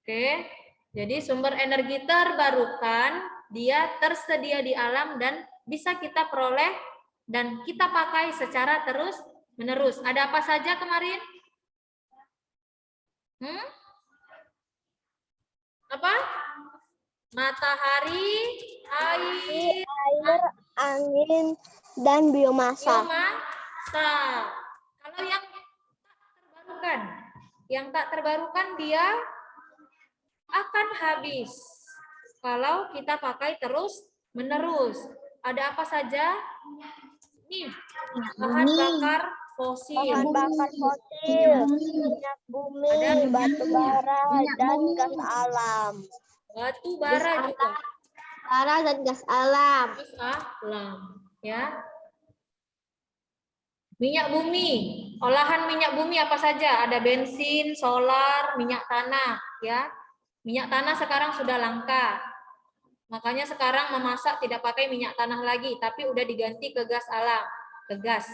Oke, jadi sumber energi terbarukan dia tersedia di alam dan bisa kita peroleh dan kita pakai secara terus-menerus. Ada apa saja kemarin? Apa? Matahari, air, angin, dan biomasa. Kalau yang tak terbarukan dia akan habis kalau kita pakai terus-menerus. Ada apa saja? Nih, bahan bakar fosil. Minyak bumi, batu bara, dan gas alam. Batu bara juga. Bara dan gas alam. Gas alam, ya. Minyak bumi, olahan minyak bumi apa saja? Ada bensin, solar, minyak tanah, ya. Minyak tanah sekarang sudah langka. Makanya sekarang memasak tidak pakai minyak tanah lagi, tapi udah diganti ke gas alam, ke gas.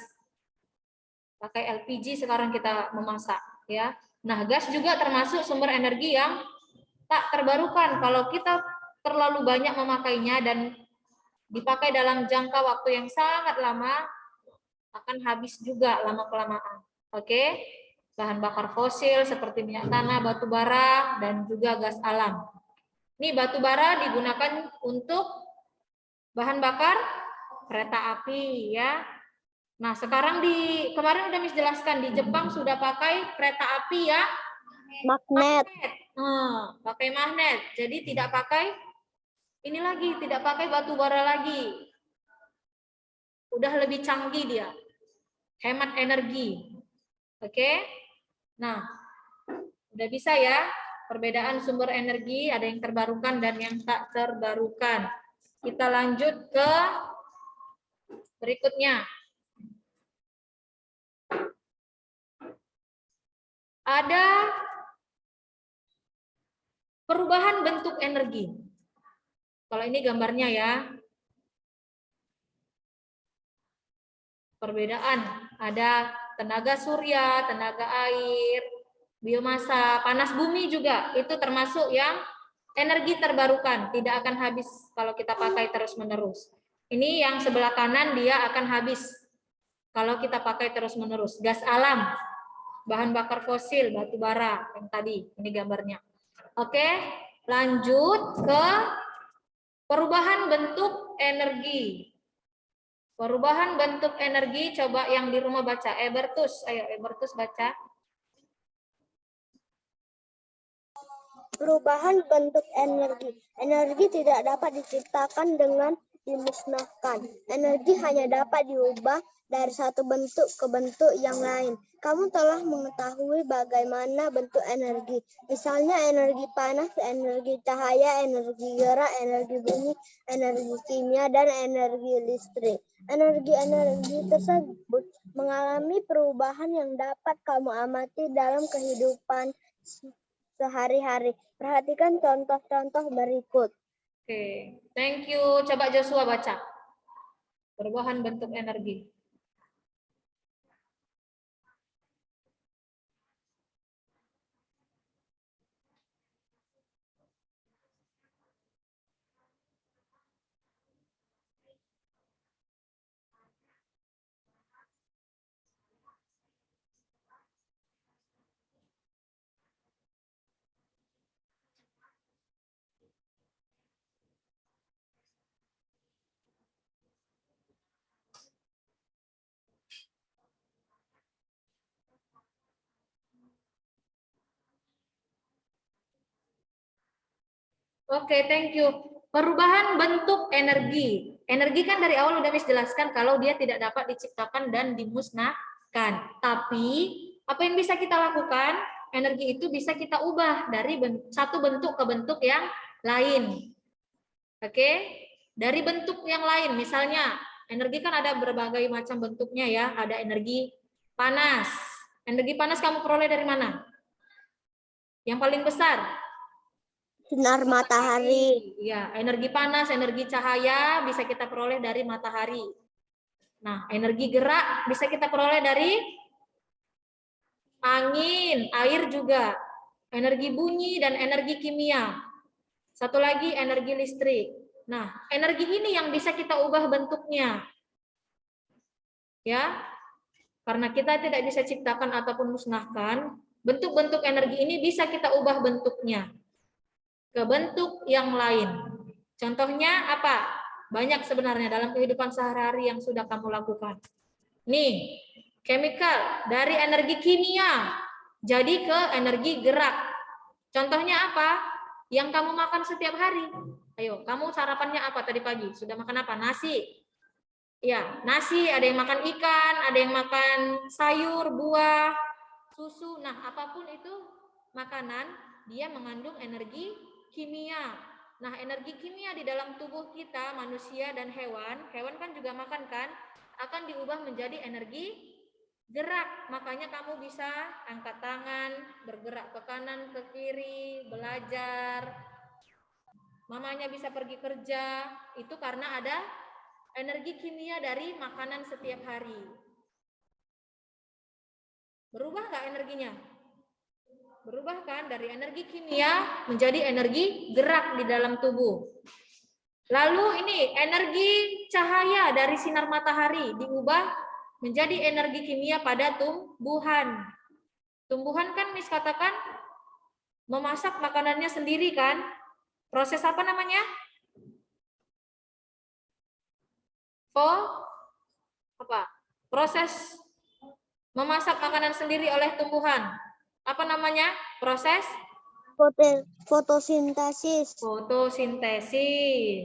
Pakai LPG sekarang kita memasak, ya. Nah, gas juga termasuk sumber energi yang tak terbarukan. Kalau kita terlalu banyak memakainya dan dipakai dalam jangka waktu yang sangat lama, akan habis juga lama-kelamaan. Oke? Bahan bakar fosil seperti minyak tanah, batu bara, dan juga gas alam. Ini batu bara digunakan untuk bahan bakar kereta api, ya. Nah, sekarang kemarin udah Miss jelaskan, di Jepang sudah pakai kereta api ya magnet. Pakai magnet. Jadi tidak pakai ini lagi, tidak pakai batu bara lagi. Udah lebih canggih dia. Hemat energi. Oke? Nah, udah bisa ya perbedaan sumber energi, ada yang terbarukan dan yang tak terbarukan. Kita lanjut ke berikutnya. Ada perubahan bentuk energi. Kalau ini gambarnya ya. Perbedaan, ada tenaga surya, tenaga air, biomasa, panas bumi juga. Itu termasuk yang energi terbarukan, tidak akan habis kalau kita pakai terus-menerus. Ini yang sebelah kanan dia akan habis kalau kita pakai terus-menerus. Gas alam, bahan bakar fosil, batu bara yang tadi, ini gambarnya. Oke, lanjut ke perubahan bentuk energi. Perubahan bentuk energi, coba yang di rumah baca. Ebertus, ayo Ebertus baca. Perubahan bentuk energi. Energi tidak dapat diciptakan dengan dimusnahkan. Energi hanya dapat diubah dari satu bentuk ke bentuk yang lain. Kamu telah mengetahui bagaimana bentuk energi. Misalnya energi panas, energi cahaya, energi gerak, energi bumi, energi kimia, dan energi listrik. Energi-energi tersebut mengalami perubahan yang dapat kamu amati dalam kehidupan sehari-hari. Perhatikan contoh-contoh berikut. Oke, thank you. Coba Joshua baca. Perubahan bentuk energi. Oke, thank you. Perubahan bentuk energi. Energi kan dari awal udah Miss jelaskan kalau dia tidak dapat diciptakan dan dimusnahkan. Tapi apa yang bisa kita lakukan? Energi itu bisa kita ubah dari satu bentuk ke bentuk yang lain. Oke? Dari bentuk yang lain, misalnya energi kan ada berbagai macam bentuknya ya. Ada energi panas. Energi panas kamu peroleh dari mana? Yang paling besar? Sinar matahari. Ya, energi panas, energi cahaya bisa kita peroleh dari matahari. Nah, energi gerak bisa kita peroleh dari angin, air juga. energi bunyi dan energi kimia. Satu lagi energi listrik. Nah, energi ini yang bisa kita ubah bentuknya. Ya. Karena kita tidak bisa ciptakan ataupun musnahkan, bentuk-bentuk energi ini bisa kita ubah bentuknya ke bentuk yang lain. Contohnya apa? Banyak sebenarnya dalam kehidupan sehari-hari yang sudah kamu lakukan. Nih, chemical dari energi kimia jadi ke energi gerak. Contohnya apa? Yang kamu makan setiap hari. Ayo, kamu sarapannya apa tadi pagi? Sudah makan apa? Nasi. Ya, nasi, ada yang makan ikan, ada yang makan sayur, buah, susu. Nah, apapun itu makanan, dia mengandung energi kimia. Nah, energi kimia di dalam tubuh kita, manusia dan hewan kan juga makan kan, akan diubah menjadi energi gerak. Makanya kamu bisa angkat tangan, bergerak ke kanan, ke kiri, belajar. Mamanya bisa pergi kerja, itu karena ada energi kimia dari makanan setiap hari. Berubah nggak energinya? Berubah kan dari energi kimia menjadi energi gerak di dalam tubuh. Lalu ini energi cahaya dari sinar matahari diubah menjadi energi kimia pada tumbuhan. Tumbuhan kan Miss katakan memasak makanannya sendiri kan? Proses apa namanya? Apa? Proses memasak makanan sendiri oleh tumbuhan. Apa namanya? Proses Fotosintesis. fotosintesis.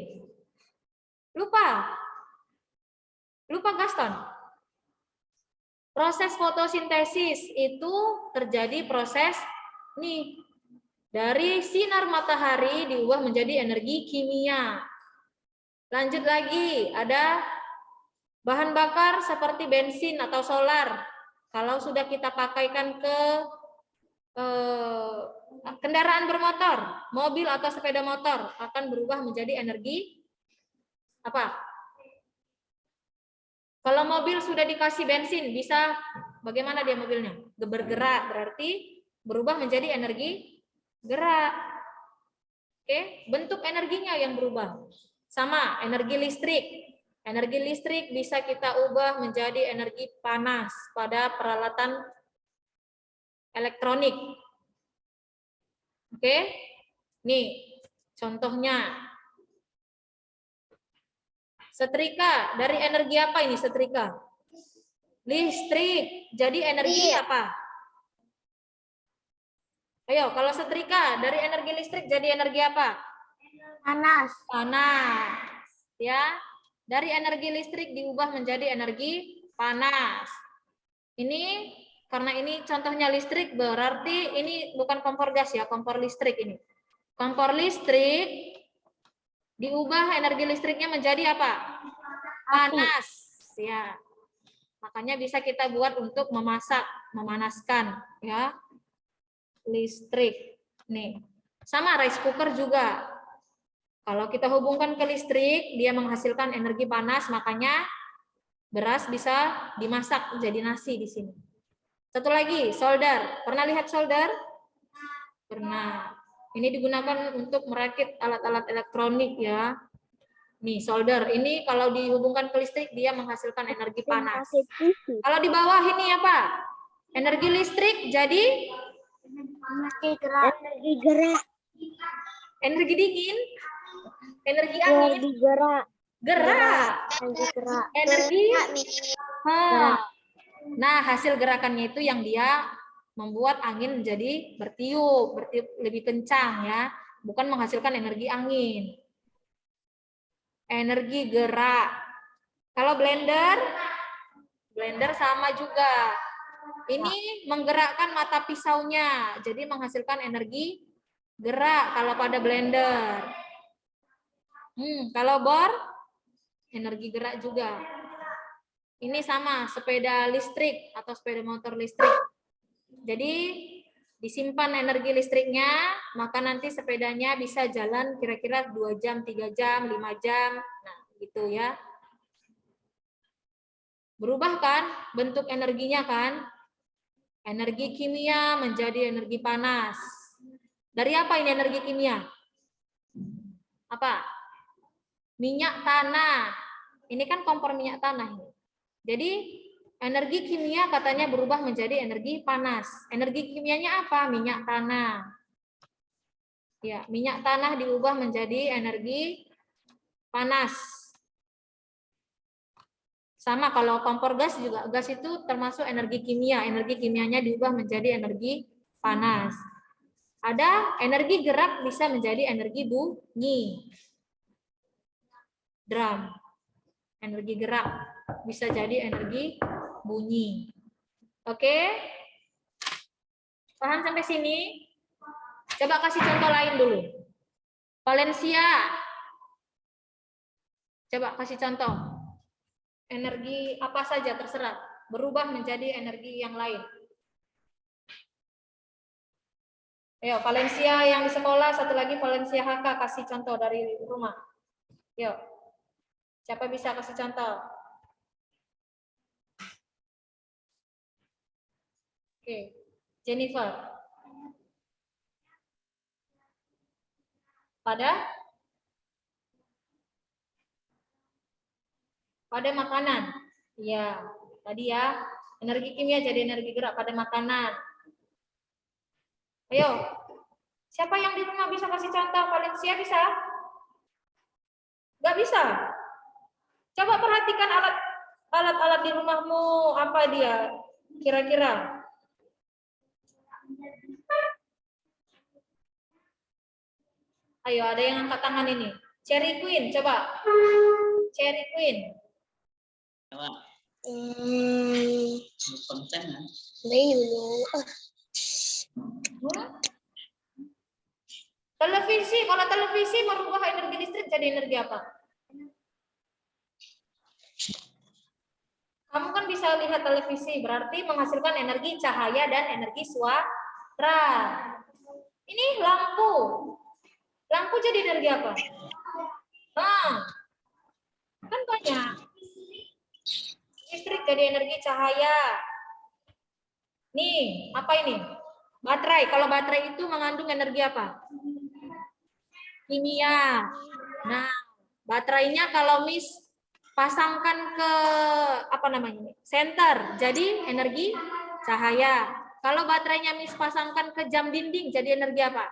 Lupa Gaston. Proses fotosintesis itu terjadi proses nih dari sinar matahari diubah menjadi energi kimia. Lanjut lagi, ada bahan bakar seperti bensin atau solar. Kalau sudah kita pakaikan ke kendaraan bermotor, mobil atau sepeda motor akan berubah menjadi energi apa? Kalau mobil sudah dikasih bensin, bisa bagaimana dia mobilnya? Bergerak, berarti berubah menjadi energi gerak. Oke, bentuk energinya yang berubah. Sama, energi listrik. Energi listrik bisa kita ubah menjadi energi panas pada peralatan elektronik. Oke, nih contohnya. Setrika, dari energi apa ini setrika? Listrik, jadi energi apa? Ayo, kalau setrika dari energi listrik jadi energi apa? Panas. Panas. Ya, dari energi listrik diubah menjadi energi panas. Ini karena ini contohnya listrik berarti ini bukan kompor gas ya, kompor listrik ini. Kompor listrik diubah energi listriknya menjadi apa? Panas. Ya. Makanya bisa kita buat untuk memasak, memanaskan ya. Listrik. Nih. Sama rice cooker juga. Kalau kita hubungkan ke listrik, dia menghasilkan energi panas, makanya beras bisa dimasak jadi nasi di sini. Satu lagi, solder. Pernah lihat solder? Pernah. Ini digunakan untuk merakit alat-alat elektronik ya. Nih, solder. Ini kalau dihubungkan ke listrik, dia menghasilkan energi panas. Kalau di bawah ini apa? Energi listrik jadi Energi gerak. energi dingin, energi angin, Energi gerak. gerak, Energi gerak. energi. Nah, hasil gerakannya itu yang dia membuat angin menjadi bertiup lebih kencang ya, bukan menghasilkan energi angin. Energi gerak. Kalau blender sama juga. Ini menggerakkan mata pisaunya, jadi menghasilkan energi gerak kalau pada blender. Kalau bor, energi gerak juga. Ini sama, sepeda listrik atau sepeda motor listrik. Jadi disimpan energi listriknya, maka nanti sepedanya bisa jalan kira-kira 2 jam, 3 jam, 5 jam. Nah, gitu ya. Berubah kan bentuk energinya kan? Energi kimia menjadi energi panas. Dari apa ini energi kimia? Apa? Minyak tanah. Ini kan kompor minyak tanah ini. Jadi energi kimia katanya berubah menjadi energi panas. Energi kimianya apa? Minyak tanah. Ya, minyak tanah diubah menjadi energi panas. Sama kalau kompor gas juga, gas itu termasuk energi kimia. Energi kimianya diubah menjadi energi panas. Ada energi gerak bisa menjadi energi bunyi. Drum. Energi gerak bisa jadi energi bunyi. Oke? Paham sampai sini? Coba kasih contoh lain dulu. Valencia. Coba kasih contoh. Energi apa saja terserah. Berubah menjadi energi yang lain. Ayo, Valencia yang di sekolah, satu lagi Valencia HK, kasih contoh dari rumah. Yuk. Siapa bisa kasih contoh? Oke. Jennifer. Pada makanan. Iya, tadi ya. Energi kimia jadi energi gerak pada makanan. Ayo. Siapa yang di rumah bisa kasih contoh? Valencia bisa? Nggak bisa? Coba perhatikan alat-alat di rumahmu, apa dia kira-kira? Ayo, ada yang angkat tangan ini. Cherry Queen, coba. Cherry Queen. Televisi, kalau televisi merubah energi listrik jadi energi apa? Kamu kan bisa lihat televisi, berarti menghasilkan energi cahaya dan energi suara. Ini lampu. Lampu jadi energi apa? Nah, kan banyak. Listrik jadi energi cahaya. Nih, apa ini? Baterai. Kalau baterai itu mengandung energi apa? Kimia. Nah, baterainya kalau Miss pasangkan ke apa namanya? Center, jadi energi cahaya. Kalau baterainya Miss pasangkan ke jam dinding, jadi energi apa?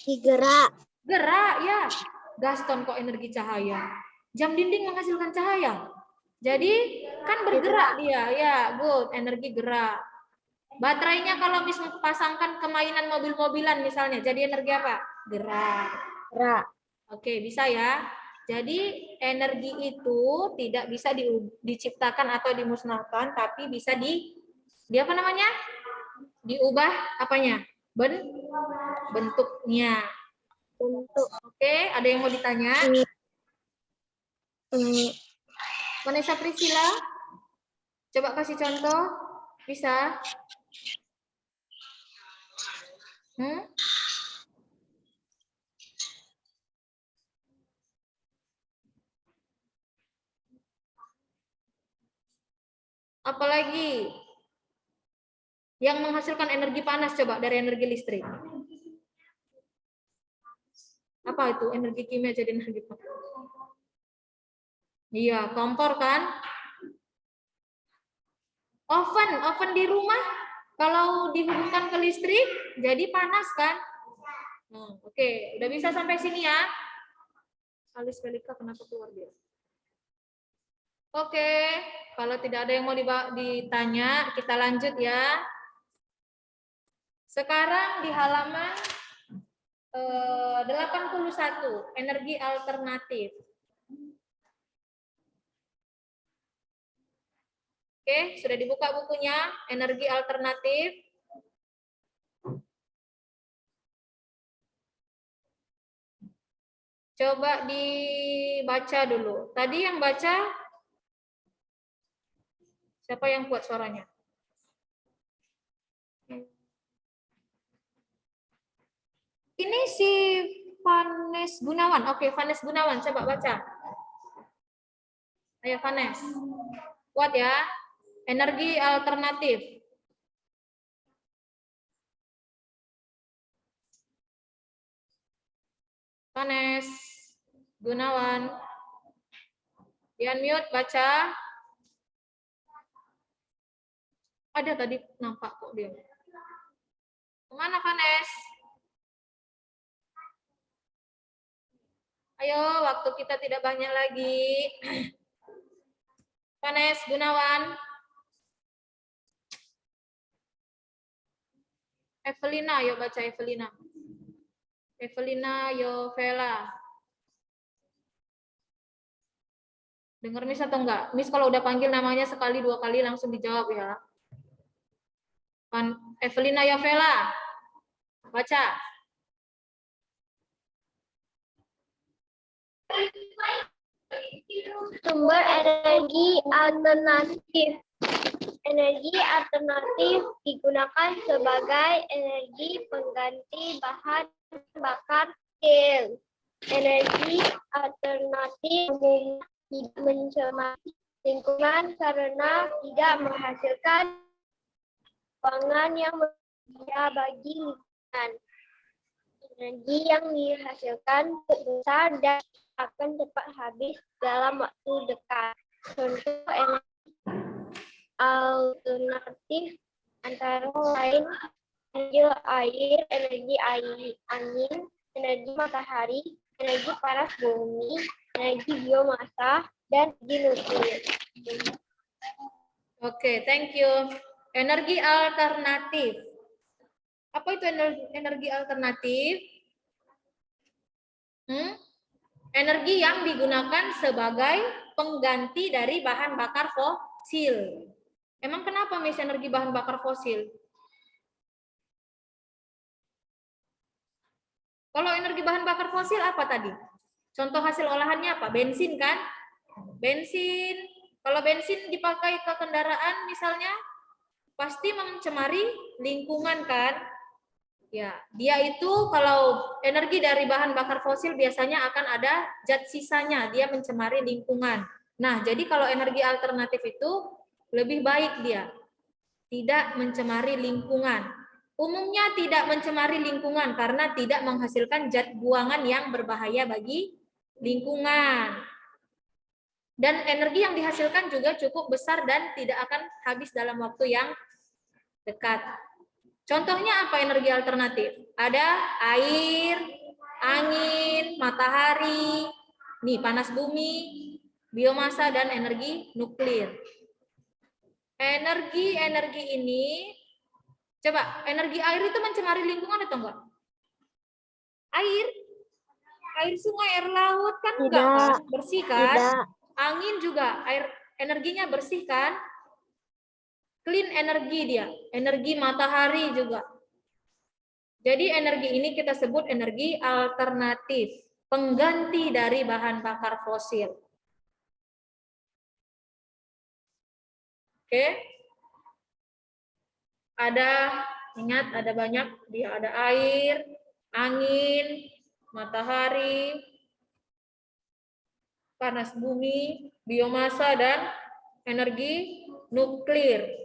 Gerak. Gerak, ya. Gaston kok energi cahaya. Jam dinding menghasilkan cahaya. Jadi kan bergerak dia, ya, good, energi gerak. Baterainya kalau Miss pasangkan ke mainan mobil-mobilan misalnya, jadi energi apa? Gerak. Gerak. Oke, bisa ya. Jadi energi itu tidak bisa diciptakan atau dimusnahkan, tapi bisa di apa namanya? Diubah apanya? Bentuknya. Bentuk. Oke, ada yang mau ditanya? Vanessa Priscilla, coba kasih contoh. Bisa? Apalagi yang menghasilkan energi panas, coba dari energi listrik. Apa itu energi kimia jadi energi panas? Iya, kompor kan? Oven di rumah kalau dihubungkan ke listrik jadi panas kan? Oke, udah bisa sampai sini ya. Alis Pelika kenapa keluar dia? Oke, kalau tidak ada yang mau ditanya, kita lanjut ya. Sekarang di halaman 81, energi alternatif. Oke, sudah dibuka bukunya, energi alternatif. Coba dibaca dulu. Tadi yang baca, siapa yang kuat suaranya? Ini si Vanes Gunawan. Oke, Vanes Gunawan, coba baca. Ayo Vanes. Kuat ya. Energi alternatif. Vanes, Gunawan. Di-unmute, baca. Ada tadi nampak kok dia. Kemana Vanes? Ayo, waktu kita tidak banyak lagi. Vanes, Gunawan. Evelina, ayo baca Evelina. Evelina Yovela. Dengar Miss atau enggak? Miss kalau udah panggil namanya sekali dua kali langsung dijawab ya. Evelina Yovela. Baca. Sumber energi alternatif. Energi alternatif digunakan sebagai energi pengganti bahan bakar fosil. Energi alternatif umumnya tidak mencemari lingkungan karena tidak menghasilkan buangan yang berbahaya bagi lingkungan. Energi yang dihasilkan besar dan akan cepat habis dalam waktu dekat. Contoh energi alternatif antara lain energi air, energi angin, energi matahari, energi panas bumi, energi biomasa, dan energi nuklir. Oke, thank you. Energi alternatif. Apa itu energi alternatif? Energi yang digunakan sebagai pengganti dari bahan bakar fosil. Emang kenapa Miss energi bahan bakar fosil? Kalau energi bahan bakar fosil apa tadi? Contoh hasil olahannya apa? Bensin kan? Bensin. Kalau bensin dipakai ke kendaraan misalnya, pasti mencemari lingkungan kan? Ya, dia itu kalau energi dari bahan bakar fosil biasanya akan ada zat sisanya, dia mencemari lingkungan. Nah, jadi kalau energi alternatif itu lebih baik dia, tidak mencemari lingkungan. Umumnya tidak mencemari lingkungan karena tidak menghasilkan zat buangan yang berbahaya bagi lingkungan. Dan energi yang dihasilkan juga cukup besar dan tidak akan habis dalam waktu yang dekat. Contohnya apa energi alternatif? Ada air, angin, matahari, nih panas bumi, biomasa, dan energi nuklir. Energi ini, coba energi air itu mencemari lingkungan atau enggak? Air sungai, air laut kan enggak kan? Bersih kan? Tidak. Angin juga, energinya bersih kan? Clean energi dia, energi matahari juga. Jadi energi ini kita sebut energi alternatif, pengganti dari bahan bakar fosil. Oke. Ingat ada banyak, dia ada air, angin, matahari, panas bumi, biomasa, dan energi nuklir.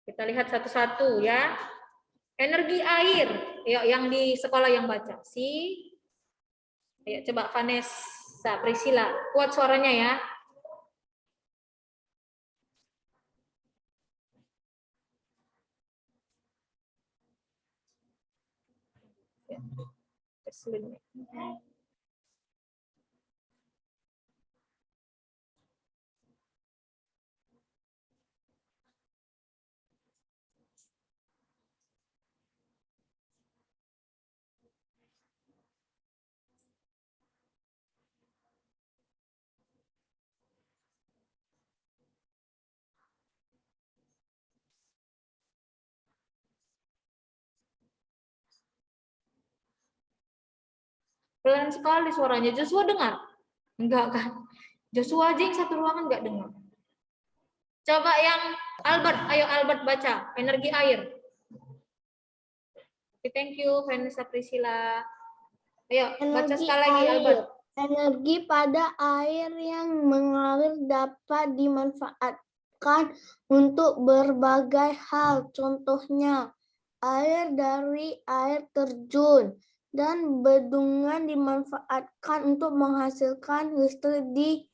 Kita lihat satu-satu ya. Energi air, yuk yang di sekolah yang baca. Ayo coba Vanessa, Priscilla, kuat suaranya ya. Pelan sekali suaranya. Joshua dengar? Enggak kan? Joshua aja yang satu ruangan enggak dengar. Coba yang Albert, ayo Albert baca energi air. Thank you, Vanessa Priscilla. Ayo baca sekali lagi Albert. Energi pada air yang mengalir dapat dimanfaatkan untuk berbagai hal. Contohnya, air dari air terjun, Dan bendungan dimanfaatkan untuk menghasilkan listrik di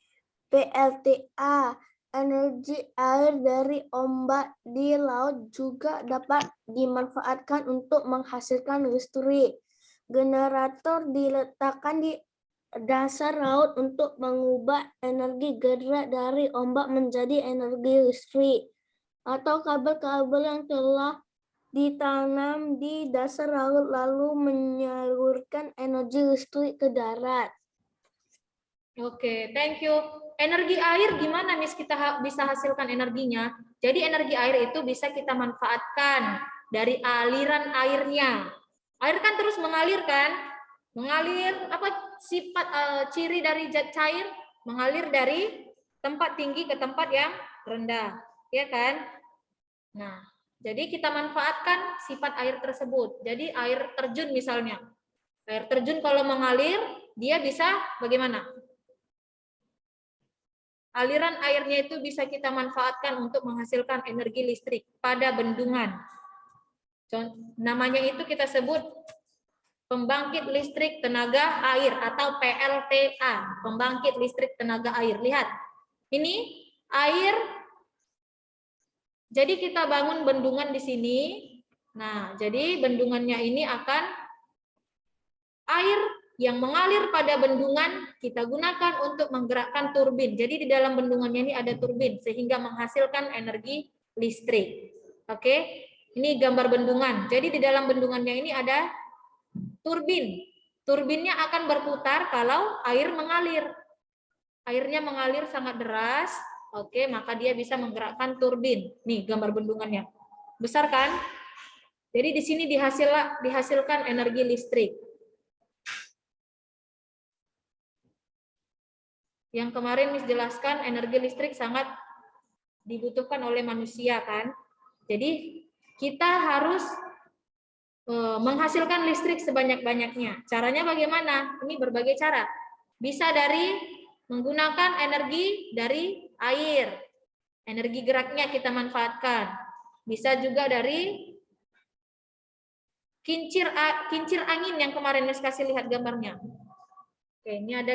PLTA. Energi air dari ombak di laut juga dapat dimanfaatkan untuk menghasilkan listrik. Generator diletakkan di dasar laut untuk mengubah energi gerak dari ombak menjadi energi listrik. Atau kabel-kabel yang telah ditanam di dasar laut lalu menyalurkan energi listrik ke darat. Oke, thank you. Energi air gimana, Miss, kita bisa hasilkan energinya? Jadi energi air itu bisa kita manfaatkan dari aliran airnya. Air kan terus mengalir kan? Mengalir, apa sifat ciri dari zat cair? Mengalir dari tempat tinggi ke tempat yang rendah, ya kan? Nah, jadi kita manfaatkan sifat air tersebut. Jadi air terjun misalnya. Air terjun kalau mengalir, dia bisa bagaimana? Aliran airnya itu bisa kita manfaatkan untuk menghasilkan energi listrik pada bendungan. Namanya itu kita sebut pembangkit listrik tenaga air atau PLTA, pembangkit listrik tenaga air. Lihat, ini air. Jadi kita bangun bendungan di sini. Nah, jadi bendungannya ini akan air yang mengalir pada bendungan kita gunakan untuk menggerakkan turbin. Jadi di dalam bendungannya ini ada turbin sehingga menghasilkan energi listrik. Oke, ini gambar bendungan. Jadi di dalam bendungannya ini ada turbin. Turbinnya akan berputar kalau air mengalir. Airnya mengalir sangat deras. Oke, maka dia bisa menggerakkan turbin. Nih gambar bendungannya. Besar kan? Jadi di sini dihasilkan energi listrik. Yang kemarin Miss jelaskan energi listrik sangat dibutuhkan oleh manusia kan. Jadi kita harus menghasilkan listrik sebanyak-banyaknya. Caranya bagaimana? Ini berbagai cara. Bisa dari menggunakan energi dari air. Energi geraknya kita manfaatkan. Bisa juga dari kincir angin yang kemarin Miss kasih lihat gambarnya. Oke, ini ada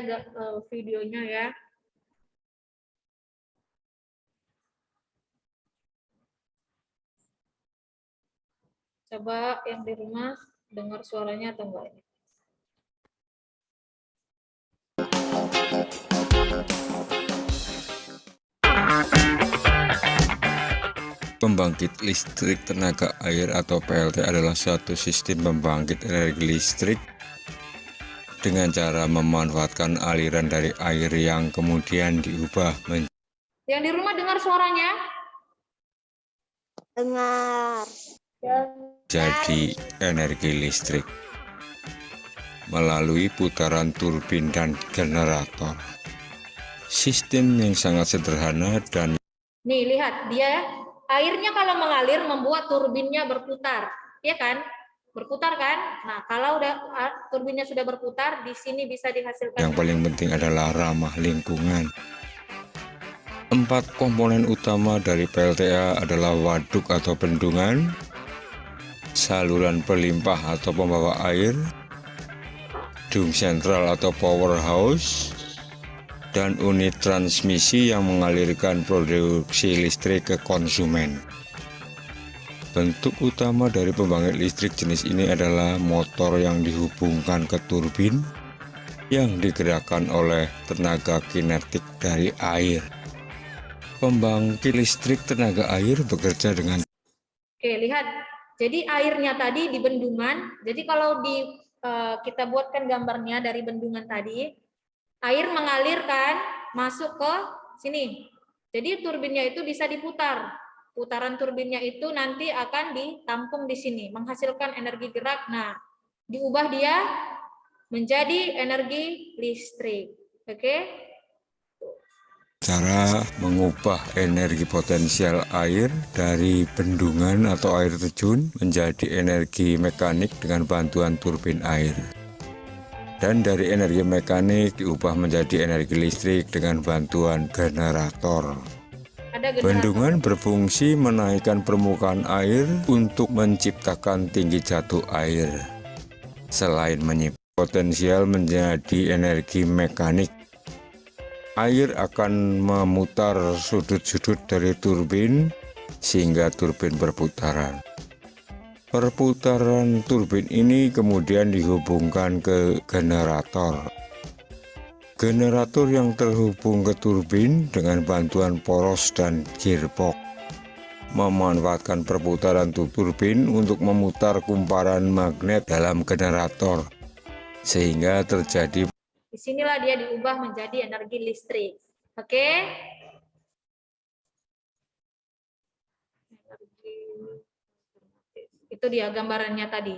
videonya ya. Coba yang di rumah dengar suaranya atau enggak ini. Pembangkit listrik tenaga air atau PLT adalah suatu sistem pembangkit energi listrik dengan cara memanfaatkan aliran dari air yang kemudian diubah menjadi Yang di rumah dengar suaranya? Dengar. energi listrik melalui putaran turbin dan generator. Sistem yang sangat sederhana dan Nih, lihat dia airnya kalau mengalir membuat turbinnya berputar, ya kan? Berputar kan? Nah, kalau udah turbinnya sudah berputar, di sini bisa dihasilkan. yang paling penting adalah ramah lingkungan. 4 komponen utama dari PLTA adalah waduk atau bendungan, saluran pelimpah atau pembawa air, dum sentral atau powerhouse, dan unit transmisi yang mengalirkan produksi listrik ke konsumen. Bentuk utama dari pembangkit listrik jenis ini adalah motor yang dihubungkan ke turbin yang digerakkan oleh tenaga kinetik dari air. Pembangkit listrik tenaga air bekerja dengan Oke, lihat. Jadi airnya tadi di bendungan. Jadi kalau kita buatkan gambarnya dari bendungan tadi, air mengalir kan masuk ke sini. Jadi turbinnya itu bisa diputar. Putaran turbinnya itu nanti akan ditampung di sini, menghasilkan energi gerak. Nah, diubah dia menjadi energi listrik. Oke? cara mengubah energi potensial air dari bendungan atau air terjun menjadi energi mekanik dengan bantuan turbin air. Dan dari energi mekanik diubah menjadi energi listrik dengan bantuan generator. Bendungan berfungsi menaikkan permukaan air untuk menciptakan tinggi jatuh air. Selain menyimpan potensial menjadi energi mekanik, air akan memutar sudut-sudut dari turbin sehingga turbin berputaran. Perputaran turbin ini kemudian dihubungkan ke generator. Generator yang terhubung ke turbin dengan bantuan poros dan gearbox memanfaatkan perputaran turbin untuk memutar kumparan magnet dalam generator, sehingga terjadi. Disinilah dia diubah menjadi energi listrik. Oke? Itu dia gambarannya tadi.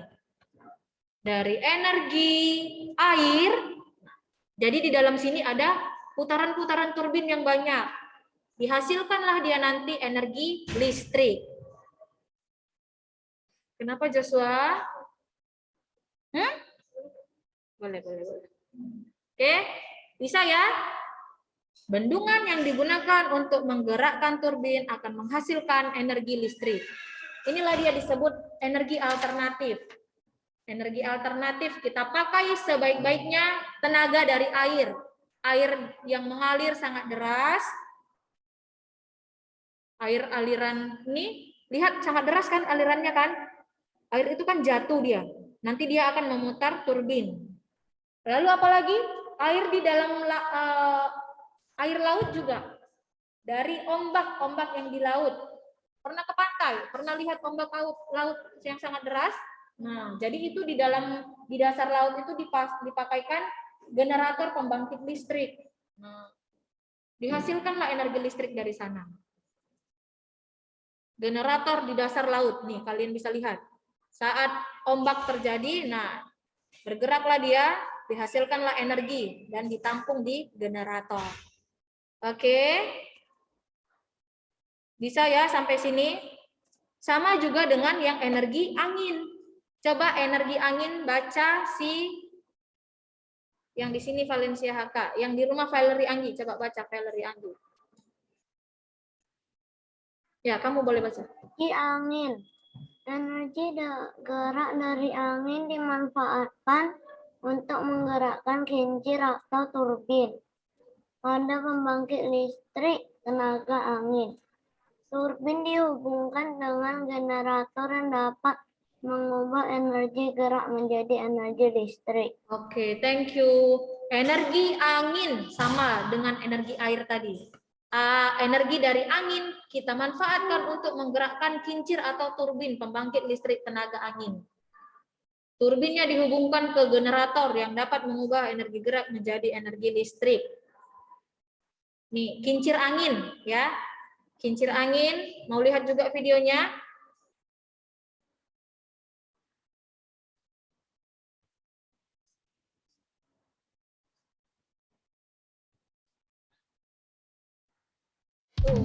Dari energi air, jadi di dalam sini ada putaran-putaran turbin yang banyak. Dihasilkanlah dia nanti energi listrik. Kenapa Joshua? Boleh. Oke, bisa ya? Bendungan yang digunakan untuk menggerakkan turbin akan menghasilkan energi listrik. Inilah dia disebut energi alternatif. Energi alternatif kita pakai sebaik-baiknya tenaga dari air. Air yang mengalir sangat deras. Air aliran ini, lihat sangat deras kan alirannya kan? Air itu kan jatuh dia. Nanti dia akan memutar turbin. Lalu apalagi? Air di dalam air laut juga. Dari ombak-ombak yang di laut. Pernah ke pantai? Pernah lihat ombak laut yang sangat deras? Nah, jadi itu di dasar laut itu dipakaikan generator pembangkit listrik. Nah, dihasilkanlah energi listrik dari sana. Generator di dasar laut nih, kalian bisa lihat. Saat ombak terjadi, nah bergeraklah dia, dihasilkanlah energi dan ditampung di generator. Oke. Bisa ya sampai sini? Sama juga dengan yang energi angin. Coba energi angin baca yang di sini Valencia HK, yang di rumah Valerie Anggi, coba baca Valerie Anggi. Ya, kamu boleh baca. Energi angin. Energi gerak dari angin dimanfaatkan untuk menggerakkan kincir atau turbin pada pembangkit listrik tenaga angin. Turbin dihubungkan dengan generator yang dapat mengubah energi gerak menjadi energi listrik. Oke, thank you. Energi angin sama dengan energi air tadi. Energi dari angin kita manfaatkan untuk menggerakkan kincir atau turbin pembangkit listrik tenaga angin. Turbinnya dihubungkan ke generator yang dapat mengubah energi gerak menjadi energi listrik. Nih, kincir angin ya. Kincir angin, mau lihat juga videonya?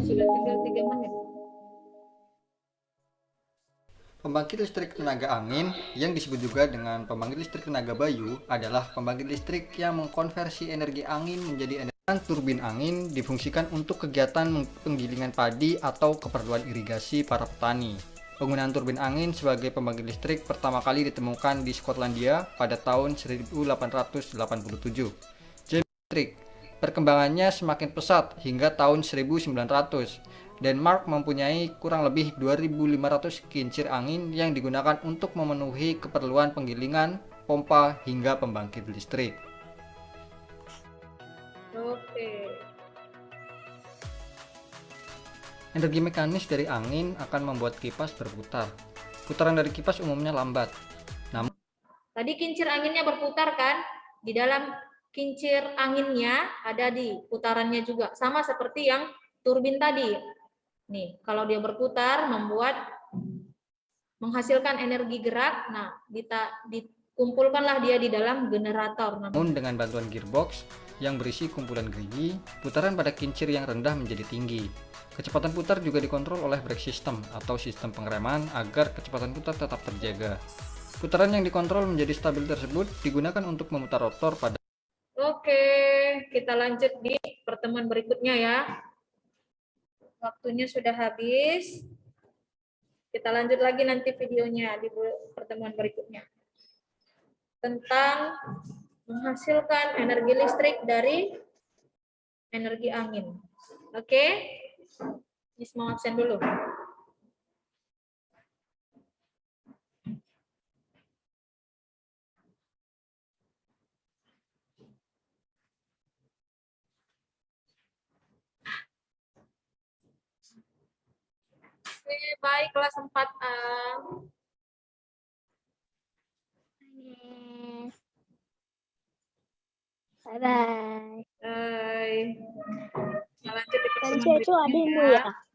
Sudah tinggal 3 menit. Pembangkit listrik tenaga angin, yang disebut juga dengan pembangkit listrik tenaga bayu, adalah pembangkit listrik yang mengkonversi energi angin menjadi energi. Turbin angin difungsikan untuk kegiatan penggilingan padi atau keperluan irigasi para petani. Penggunaan turbin angin sebagai pembangkit listrik pertama kali ditemukan di Skotlandia pada tahun 1887. Listrik perkembangannya semakin pesat hingga tahun 1900. Denmark mempunyai kurang lebih 2.500 kincir angin yang digunakan untuk memenuhi keperluan penggilingan, pompa, hingga pembangkit listrik. Oke. Energi mekanis dari angin akan membuat kipas berputar. Putaran dari kipas umumnya lambat. Namun, tadi kincir anginnya berputar kan? Di dalam kincir anginnya ada di putarannya juga. Sama seperti yang turbin tadi. Nih, kalau dia berputar menghasilkan energi gerak, nah dikumpulkanlah dia di dalam generator. Namun dengan bantuan gearbox yang berisi kumpulan gerigi, putaran pada kincir yang rendah menjadi tinggi. Kecepatan putar juga dikontrol oleh brake system atau sistem pengereman agar kecepatan putar tetap terjaga. Putaran yang dikontrol menjadi stabil tersebut digunakan untuk memutar rotor pada. Oke, kita lanjut di pertemuan berikutnya ya. Waktunya sudah habis. Kita lanjut lagi nanti videonya di pertemuan berikutnya. tentang menghasilkan energi listrik dari energi angin. Oke? Miss mau absen dulu. Oke, baik kelas 4A. Bye bye. Bye. Nah, lanjut di Kan pertemuan itu adikmu berikutnya ya?